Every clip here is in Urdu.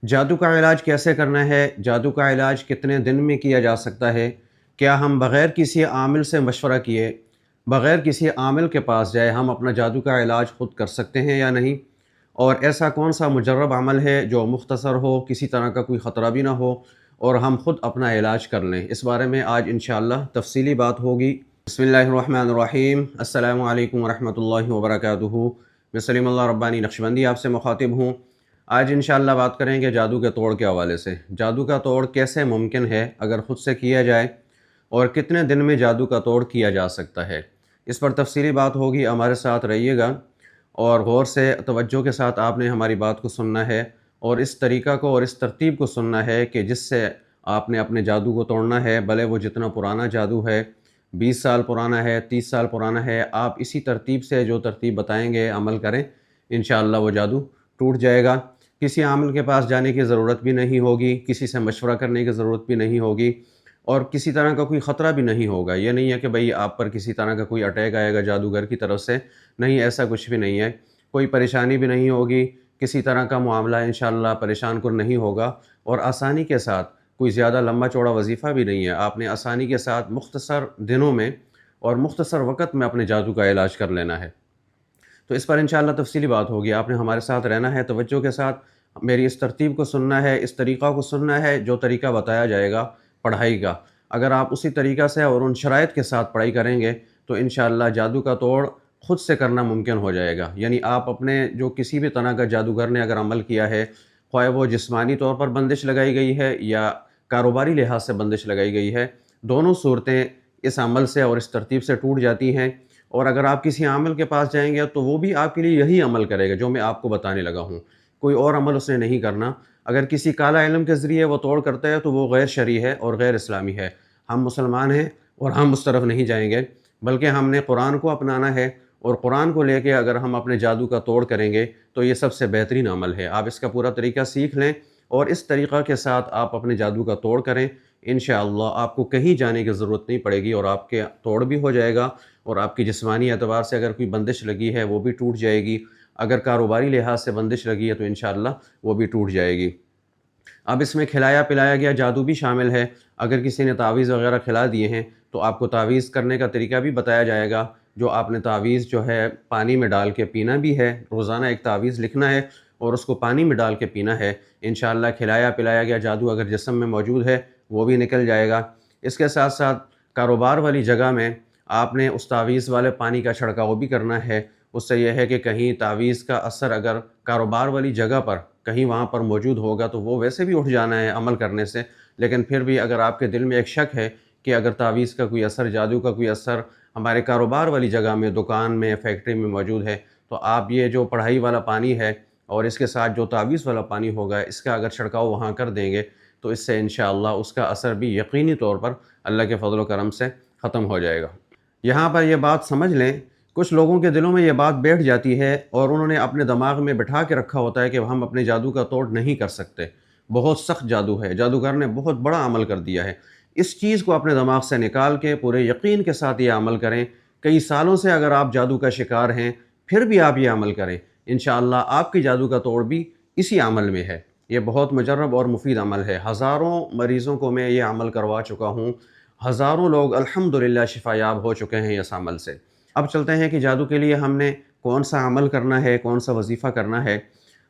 جادو کا علاج کیسے کرنا ہے؟ جادو کا علاج کتنے دن میں کیا جا سکتا ہے؟ کیا ہم بغیر کسی عامل سے مشورہ کیے، بغیر کسی عامل کے پاس جائے ہم اپنا جادو کا علاج خود کر سکتے ہیں یا نہیں؟ اور ایسا کون سا مجرب عمل ہے جو مختصر ہو، کسی طرح کا کوئی خطرہ بھی نہ ہو اور ہم خود اپنا علاج کر لیں؟ اس بارے میں آج انشاءاللہ تفصیلی بات ہوگی۔ بسم اللہ الرحمن الرحیم۔ السلام علیکم ورحمۃ اللہ وبرکاتہ۔ میں سلیم اللہ ربانی نقشبندی آپ سے مخاطب ہوں۔ آج انشاءاللہ بات کریں گے جادو کے توڑ کے حوالے سے۔ جادو کا توڑ کیسے ممکن ہے اگر خود سے کیا جائے، اور کتنے دن میں جادو کا توڑ کیا جا سکتا ہے، اس پر تفصیلی بات ہوگی۔ ہمارے ساتھ رہیے گا اور غور سے توجہ کے ساتھ آپ نے ہماری بات کو سننا ہے، اور اس طریقہ کو اور اس ترتیب کو سننا ہے کہ جس سے آپ نے اپنے جادو کو توڑنا ہے، بھلے وہ جتنا پرانا جادو ہے، 20 سال پرانا ہے، 30 سال پرانا ہے، آپ اسی ترتیب سے جو ترتیب بتائیں گے عمل کریں، انشاءاللہ وہ جادو ٹوٹ جائے گا۔ کسی عامل کے پاس جانے کی ضرورت بھی نہیں ہوگی، کسی سے مشورہ کرنے کی ضرورت بھی نہیں ہوگی، اور کسی طرح کا کوئی خطرہ بھی نہیں ہوگا۔ یہ نہیں ہے کہ بھئی آپ پر کسی طرح کا کوئی اٹیک آئے گا جادوگر کی طرف سے، نہیں، ایسا کچھ بھی نہیں ہے۔ کوئی پریشانی بھی نہیں ہوگی، کسی طرح کا معاملہ انشاءاللہ پریشان کن نہیں ہوگا، اور آسانی کے ساتھ، کوئی زیادہ لمبا چوڑا وظیفہ بھی نہیں ہے، آپ نے آسانی کے ساتھ مختصر دنوں میں اور مختصر وقت میں اپنے جادو کا علاج کر لینا ہے۔ تو اس پر انشاءاللہ تفصیلی بات ہوگی۔ آپ نے ہمارے ساتھ رہنا ہے، توجہ کے ساتھ میری اس ترتیب کو سننا ہے، اس طریقہ کو سننا ہے جو طریقہ بتایا جائے گا پڑھائی کا۔ اگر آپ اسی طریقہ سے اور ان شرائط کے ساتھ پڑھائی کریں گے تو انشاءاللہ جادو کا توڑ خود سے کرنا ممکن ہو جائے گا۔ یعنی آپ اپنے جو کسی بھی طرح کا جادوگر نے اگر عمل کیا ہے، خواہ وہ جسمانی طور پر بندش لگائی گئی ہے یا کاروباری لحاظ سے بندش لگائی گئی ہے، دونوں صورتیں اس عمل سے اور اس ترتیب سے ٹوٹ جاتی ہیں۔ اور اگر آپ کسی عامل کے پاس جائیں گے تو وہ بھی آپ کے لیے یہی عمل کرے گا جو میں آپ کو بتانے لگا ہوں، کوئی اور عمل اس نے نہیں کرنا۔ اگر کسی کالا علم کے ذریعے وہ توڑ کرتا ہے تو وہ غیر شرعی ہے اور غیر اسلامی ہے۔ ہم مسلمان ہیں اور ہم اس طرف نہیں جائیں گے، بلکہ ہم نے قرآن کو اپنانا ہے، اور قرآن کو لے کے اگر ہم اپنے جادو کا توڑ کریں گے تو یہ سب سے بہترین عمل ہے۔ آپ اس کا پورا طریقہ سیکھ لیں اور اس طریقہ کے ساتھ آپ اپنے جادو کا توڑ کریں، انشاءاللہ آپ کو کہیں جانے کی ضرورت نہیں پڑے گی، اور آپ کے توڑ بھی ہو جائے گا، اور آپ کی جسمانی اعتبار سے اگر کوئی بندش لگی ہے وہ بھی ٹوٹ جائے گی، اگر کاروباری لحاظ سے بندش لگی ہے تو انشاءاللہ وہ بھی ٹوٹ جائے گی۔ اب اس میں کھلایا پلایا گیا جادو بھی شامل ہے۔ اگر کسی نے تعویذ وغیرہ کھلا دیے ہیں تو آپ کو تعویذ کرنے کا طریقہ بھی بتایا جائے گا، جو آپ نے تعویذ جو ہے پانی میں ڈال کے پینا بھی ہے، روزانہ ایک تعویذ لکھنا ہے اور اس کو پانی میں ڈال کے پینا ہے۔ انشاءاللہ کھلایا پلایا گیا جادو اگر جسم میں موجود ہے وہ بھی نکل جائے گا۔ اس کے ساتھ ساتھ کاروبار والی جگہ میں آپ نے اس تعویذ والے پانی کا چھڑکاؤ بھی کرنا ہے۔ اس سے یہ ہے کہ کہیں تعویذ کا اثر اگر کاروبار والی جگہ پر کہیں وہاں پر موجود ہوگا تو وہ ویسے بھی اٹھ جانا ہے عمل کرنے سے، لیکن پھر بھی اگر آپ کے دل میں ایک شک ہے کہ اگر تعویذ کا کوئی اثر، جادو کا کوئی اثر ہمارے کاروبار والی جگہ میں، دکان میں، فیکٹری میں موجود ہے، تو آپ یہ جو پڑھائی والا پانی ہے اور اس کے ساتھ جو تعویذ والا پانی ہوگا، اس کا اگر چھڑکاؤ وہاں کر دیں گے تو اس سے انشاءاللہ اس کا اثر بھی یقینی طور پر اللہ کے فضل و کرم سے ختم ہو جائے گا۔ یہاں پر یہ بات سمجھ لیں، کچھ لوگوں کے دلوں میں یہ بات بیٹھ جاتی ہے اور انہوں نے اپنے دماغ میں بٹھا کے رکھا ہوتا ہے کہ ہم اپنے جادو کا توڑ نہیں کر سکتے، بہت سخت جادو ہے، جادوگر نے بہت بڑا عمل کر دیا ہے۔ اس چیز کو اپنے دماغ سے نکال کے پورے یقین کے ساتھ یہ عمل کریں۔ کئی سالوں سے اگر آپ جادو کا شکار ہیں پھر بھی آپ یہ عمل کریں، انشاءاللہ آپ کی جادو کا توڑ بھی اسی عمل میں ہے۔ یہ بہت مجرب اور مفید عمل ہے۔ ہزاروں مریضوں کو میں یہ عمل کروا چکا ہوں، ہزاروں لوگ الحمدللہ شفا یاب ہو چکے ہیں اس عمل سے۔ اب چلتے ہیں کہ جادو کے لیے ہم نے کون سا عمل کرنا ہے، کون سا وظیفہ کرنا ہے۔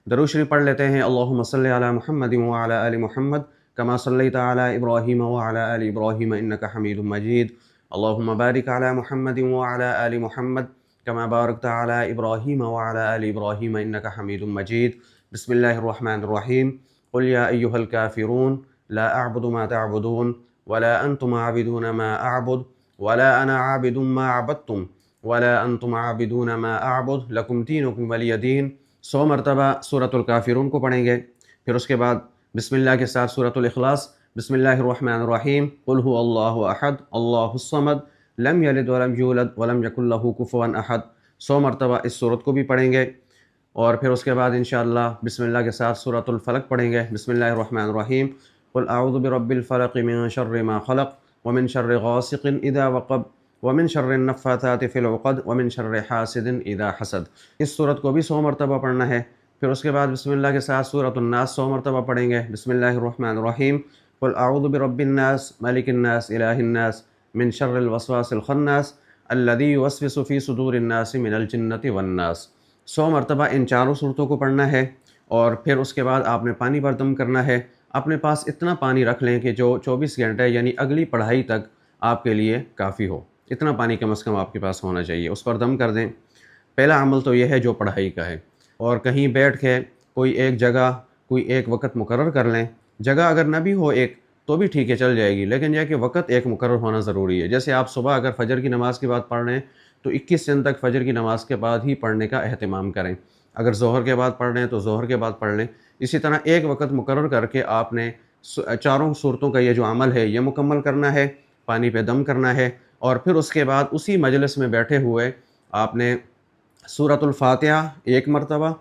درود شریف پڑھ لیتے ہیں۔ اللہم صلی علی محمد وعلی آل محمد کما صلیت علی ابراہیم وعلی آل ابراہیم انک حمید مجید۔ اللہم بارک علی محمد وعلی آل محمد کما بارکت علی ابراہیم وعلی آل ابراہیم انک حمید مجید۔ بسم اللہ الرحمن الرحیم۔ قل یا ایہا الکافرون لا اعبد ما تعبدون ولا انتم عابدون ما اعبد ولا انا عابد ما عبدتم ولا انتم عابدون ما اعبد لکم دینکم ولی دین۔ 100 مرتبہ سورۃ الکافرون کو پڑھیں گے، پھر اس کے بعد بسم اللہ کے ساتھ سورۃ الاخلاص۔ بسم اللہ الرحمن الرحیم۔ قل هو اللہ احد اللہ الصمد لم یلد ولم یولد ولم یکن لہ کفوا احد۔ 100 مرتبہ اس سورت کو بھی پڑھیں گے، اور پھر اس کے بعد انشاءاللہ بسم اللہ کے ساتھ سورۃ الفلق پڑھیں گے۔ بسم اللہ الرحمن الرحیم۔ قل اعوذ برب الفلق من شر ما خلق ومن شر غاسق اذا وقب ومن شر النفاثات في العقد ومن شر حاسد اذا حسد۔ اس سورت کو بھی 100 مرتبہ پڑھنا ہے۔ پھر اس کے بعد بسم اللہ کے ساتھ سورۃ الناس 100 مرتبہ پڑھیں گے۔ بسم اللہ الرحمن الرحیم، قل اعوذ برب الناس ملک الناس الہ الناس من شر الوسواس الخناس الذی یوسوس فی صدور الناس من الجنۃ والناس۔ 100 مرتبہ ان چاروں صورتوں کو پڑھنا ہے، اور پھر اس کے بعد آپ نے پانی پر دم کرنا ہے۔ اپنے پاس اتنا پانی رکھ لیں کہ جو 24 گھنٹے یعنی اگلی پڑھائی تک آپ کے لیے کافی ہو، اتنا پانی کم از کم آپ کے پاس ہونا چاہیے، اس پر دم کر دیں۔ پہلا عمل تو یہ ہے جو پڑھائی کا ہے، اور کہیں بیٹھ کے کوئی ایک جگہ کوئی ایک وقت مقرر کر لیں۔ جگہ اگر نہ بھی ہو ایک تو بھی ٹھیک ہے، چل جائے گی، لیکن یہ کہ وقت ایک مقرر ہونا ضروری ہے۔ جیسے آپ صبح اگر فجر کی نماز کے بعد پڑھ رہے ہیں تو 21 دن تک فجر کی نماز کے بعد ہی پڑھنے کا اہتمام کریں۔ اگر ظہر کے بعد پڑھ رہے ہیں تو ظہر کے بعد پڑھ لیں۔ اسی طرح ایک وقت مقرر کر کے آپ نے چاروں صورتوں کا یہ جو عمل ہے یہ مکمل کرنا ہے، پانی پہ دم کرنا ہے، اور پھر اس کے بعد اسی مجلس میں بیٹھے ہوئے آپ نے سورۃ الفاتحہ 1 مرتبہ،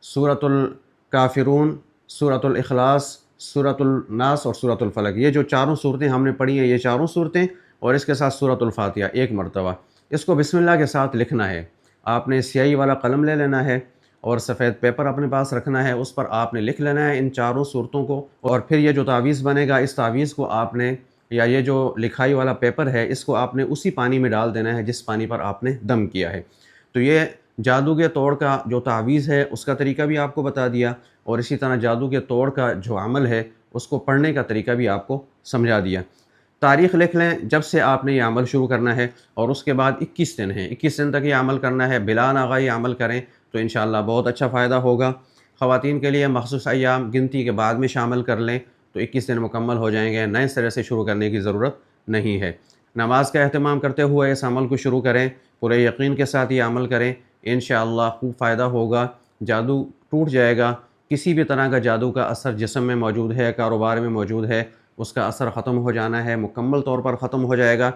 سورۃ الکافرون، سورۃ الاخلاص، سورۃ الناس اور سورۃ الفلق، یہ جو چاروں صورتیں ہم نے پڑھی ہیں، یہ چاروں صورتیں، اور اس کے ساتھ سورۃ الفاتحہ 1 مرتبہ۔ اس کو بسم اللہ کے ساتھ لکھنا ہے۔ آپ نے سیاہی والا قلم لے لینا ہے اور سفید پیپر اپنے پاس رکھنا ہے، اس پر آپ نے لکھ لینا ہے ان چاروں صورتوں کو، اور پھر یہ جو تعویذ بنے گا اس تعویذ کو آپ نے، یا یہ جو لکھائی والا پیپر ہے اس کو آپ نے اسی پانی میں ڈال دینا ہے جس پانی پر آپ نے دم کیا ہے۔ تو یہ جادو کے توڑ کا جو تعویذ ہے اس کا طریقہ بھی آپ کو بتا دیا، اور اسی طرح جادو کے توڑ کا جو عمل ہے اس کو پڑھنے کا طریقہ بھی آپ کو سمجھا دیا۔ تاریخ لکھ لیں جب سے آپ نے یہ عمل شروع کرنا ہے، اور اس کے بعد 21 دن ہیں، 21 دن تک یہ عمل کرنا ہے، بلا ناغہ یہ عمل کریں تو انشاءاللہ بہت اچھا فائدہ ہوگا۔ خواتین کے لیے مخصوص ایام گنتی کے بعد میں شامل کر لیں تو 21 دن مکمل ہو جائیں گے، نئے سرے سے شروع کرنے کی ضرورت نہیں ہے۔ نماز کا اہتمام کرتے ہوئے اس عمل کو شروع کریں، پورے یقین کے ساتھ یہ عمل کریں، انشاءاللہ خوب فائدہ ہوگا، جادو ٹوٹ جائے گا۔ کسی بھی طرح کا جادو کا اثر جسم میں موجود ہے، کاروبار میں موجود ہے، اس کا اثر ختم ہو جانا ہے، مکمل طور پر ختم ہو جائے گا۔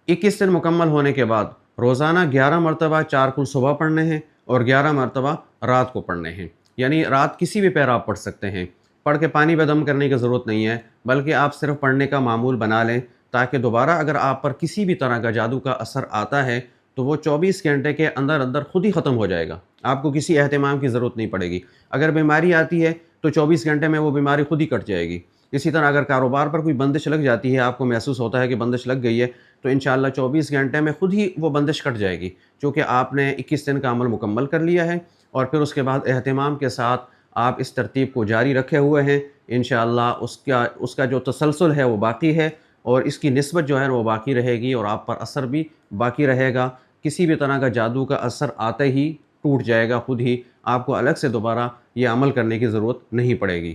21 دن مکمل ہونے کے بعد روزانہ 11 مرتبہ 4 کل صبح پڑھنے ہیں اور 11 مرتبہ رات کو پڑھنے ہیں، یعنی رات کسی بھی پیر آپ پڑھ سکتے ہیں، پڑھ کے پانی پہ دم کرنے کی ضرورت نہیں ہے، بلکہ آپ صرف پڑھنے کا معمول بنا لیں، تاکہ دوبارہ اگر آپ پر کسی بھی طرح کا جادو کا اثر آتا ہے تو وہ 24 گھنٹے کے اندر اندر خود ہی ختم ہو جائے گا، آپ کو کسی اہتمام کی ضرورت نہیں پڑے گی۔ اگر بیماری آتی ہے تو 24 گھنٹے میں وہ بیماری خود ہی کٹ جائے گی۔ اسی طرح اگر کاروبار پر کوئی بندش لگ جاتی ہے، آپ کو محسوس ہوتا ہے کہ بندش لگ گئی ہے، تو انشاءاللہ 24 گھنٹے میں خود ہی وہ بندش کٹ جائے گی، چونکہ آپ نے 21 دن کا عمل مکمل کر لیا ہے، اور پھر اس کے بعد اہتمام کے ساتھ آپ اس ترتیب کو جاری رکھے ہوئے ہیں۔ انشاءاللہ اس کا جو تسلسل ہے وہ باقی ہے، اور اس کی نسبت جو ہے وہ باقی رہے گی، اور آپ پر اثر بھی باقی رہے گا۔ کسی بھی طرح کا جادو کا اثر آتے ہی ٹوٹ جائے گا خود ہی، آپ کو الگ سے دوبارہ یہ عمل کرنے کی ضرورت نہیں پڑے گی۔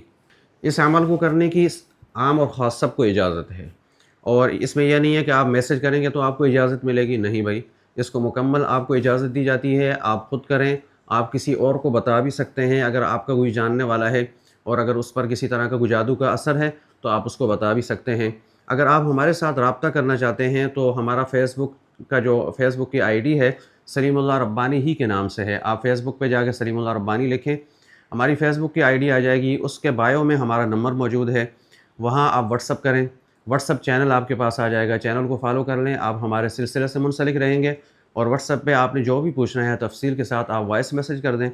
اس عمل کو کرنے کی عام اور خاص سب کو اجازت ہے، اور اس میں یہ نہیں ہے کہ آپ میسج کریں گے تو آپ کو اجازت ملے گی، نہیں بھائی، اس کو مکمل آپ کو اجازت دی جاتی ہے، آپ خود کریں، آپ کسی اور کو بتا بھی سکتے ہیں اگر آپ کا کوئی جاننے والا ہے، اور اگر اس پر کسی طرح کا کوئی جادو کا اثر ہے تو آپ اس کو بتا بھی سکتے ہیں۔ اگر آپ ہمارے ساتھ رابطہ کرنا چاہتے ہیں تو ہمارا فیس بک کی آئی ڈی ہے سلیم اللہ ربانی ہی کے نام سے ہے، آپ فیس بک پہ جا کے سلیم اللہ ربانی لکھیں، ہماری فیس بک کی آئی ڈی آ جائے گی، اس کے بائیو میں ہمارا نمبر موجود ہے، وہاں آپ واٹس اپ کریں، واٹس اپ چینل آپ کے پاس آ جائے گا، چینل کو فالو کر لیں، آپ ہمارے سلسلے سے منسلک رہیں گے، اور واٹس اپ پہ آپ نے جو بھی پوچھنا ہے تفصیل کے ساتھ آپ وائس میسج کر دیں،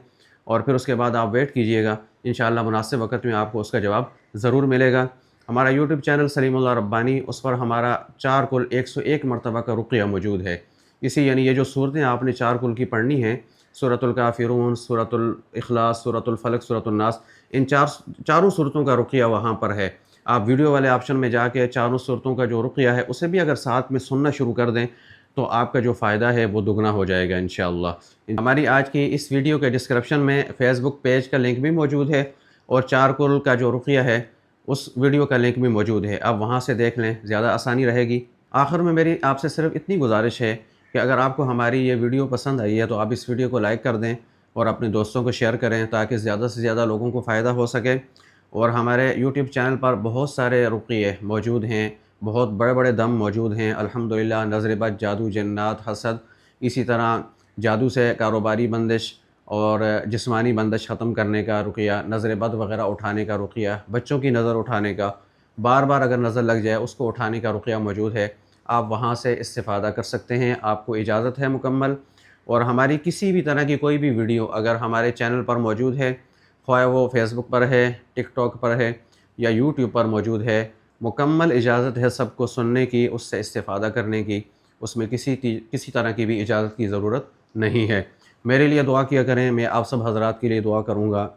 اور پھر اس کے بعد آپ ویٹ کیجئے گا، انشاءاللہ مناسب وقت میں آپ کو اس کا جواب ضرور ملے گا۔ ہمارا یوٹیوب چینل سلیم اللہ ربانی، اس پر ہمارا 4 کل 101 مرتبہ کا رقیہ موجود ہے، یعنی یہ جو صورتیں آپ نے 4 کل کی پڑھنی ہیں، سورۃ الکافرون، سورۃ الاخلاص، سورۃ الفلق، سورۃ الناس، ان چاروں صورتوں کا رقیہ وہاں پر ہے۔ آپ ویڈیو والے آپشن میں جا کے چاروں صورتوں کا جو رقیہ ہے اسے بھی اگر ساتھ میں سننا شروع کر دیں تو آپ کا جو فائدہ ہے وہ دگنا ہو جائے گا انشاءاللہ۔ ہماری آج کی اس ویڈیو کے ڈسکرپشن میں فیس بک پیج کا لنک بھی موجود ہے، اور 4 کل کا جو رقیہ ہے اس ویڈیو کا لنک بھی موجود ہے، آپ وہاں سے دیکھ لیں، زیادہ آسانی رہے گی۔ آخر میں میری آپ سے صرف اتنی گزارش ہے کہ اگر آپ کو ہماری یہ ویڈیو پسند آئی ہے تو آپ اس ویڈیو کو لائک کر دیں اور اپنے دوستوں کو شیئر کریں تاکہ زیادہ سے زیادہ لوگوں کو فائدہ ہو سکے، اور ہمارے یوٹیوب چینل پر بہت سارے رقیے موجود ہیں، بہت بڑے بڑے دم موجود ہیں الحمدللہ، نظر بد، جادو، جنات، حسد، اسی طرح جادو سے کاروباری بندش اور جسمانی بندش ختم کرنے کا رقیہ، نظر بد وغیرہ اٹھانے کا رقیہ، بچوں کی نظر اٹھانے کا، بار بار اگر نظر لگ جائے اس کو اٹھانے کا رقیہ موجود ہے، آپ وہاں سے استفادہ کر سکتے ہیں، آپ کو اجازت ہے مکمل۔ اور ہماری کسی بھی طرح کی کوئی بھی ویڈیو اگر ہمارے چینل پر موجود ہے خواہ وہ فیس بک پر ہے، ٹک ٹاک پر ہے یا یوٹیوب پر موجود ہے، مکمل اجازت ہے سب کو سننے کی، اس سے استفادہ کرنے کی، اس میں کسی طرح کی بھی اجازت کی ضرورت نہیں ہے۔ میرے لیے دعا کیا کریں، میں آپ سب حضرات کے لیے دعا کروں گا